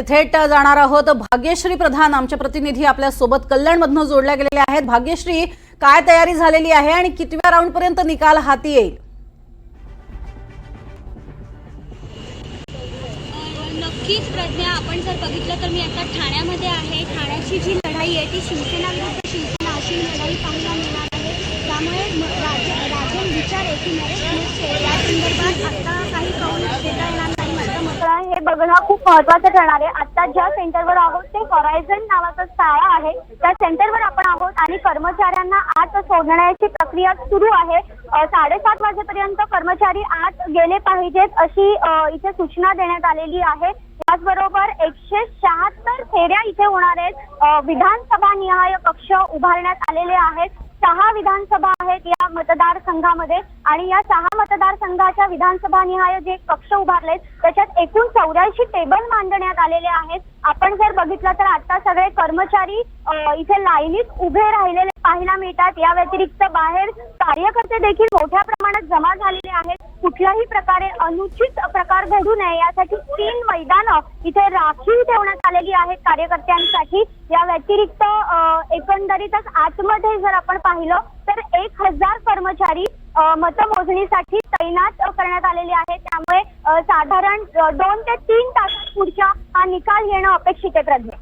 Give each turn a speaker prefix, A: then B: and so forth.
A: थेट जाणार आहोत। भाग्यश्री प्रधान आमचे प्रतिनिधी आपल्या सोबत कल्याणमधून जोडल्या गेलेले आहेत। भाग्यश्री, काय तयारी झालेली आहे आणि कितव्या राऊंड पर्यंत निकाल हाती येईल?
B: नक्कीच प्रज्ञा, आपण जर बघितलं तर मी आता ठाण्यामध्ये आहे। ठाण्याची जी लढाई आहे ती शिवसेना विरुद्ध शिवसेना अशी लढाई पाहायला मिळणार आहे। त्यामुळे राजन विचार आहे की नरेश मोसे या संदर्भात आता काही पाऊल घेता येणार नाही। हे बघणं खूप महत्त्वाचं ठरणार आहे। आता ज्या सेंटरवर आहोत ते हॉरायझन नावाचं शाळा आहे, त्या सेंटरवर आपण आहोत आणि कर्मचाऱ्यांना आत सोडण्याची प्रक्रिया सुरू आहे। 7:30 वाजेपर्यंत कर्मचारी आत गेले पाहिजेत अशी इथे सूचना देण्यात आलेली आहे। त्याचबरोबर 176 फेऱ्या इथे होणार आहेत। विधानसभा निहाय कक्ष उभारण्यात आलेले आहेत। 6 विधानसभा आहेत या मतदारसंघामध्ये आणि या 6 मतदारसंघाच्या विधानसभा निहाय जे कक्ष उभारलेत त्याच्यात एकूण 84 टेबल मांडण्यात आलेले आहेत। आपण जर बघितलं तर आता सगळे कर्मचारी इथे लाईनीत उभे राहिलेले पाहायला मिळतात। या व्यतिरिक्त बाहेर कार्यकर्ते देखील मोठ्या प्रमाणात जमा झालेले आहेत। कुठल्याही प्रकारे अनुचित प्रकार घडू नये यासाठी 3 मैदानं इथे राखीव ठेवण्यात आलेली आहेत कार्यकर्त्यांसाठी। या व्यतिरिक्त एकंदरीतच आतमध्ये जर आपण पाहिलं तर 1000 कर्मचारी मतमोजणीसाठी तैनात करण्यात आलेले आहेत। त्यामुळे साधारण 2 ते 3 तासात पुढच्या हा निकाल येणं अपेक्षित आहे प्रज्ञा।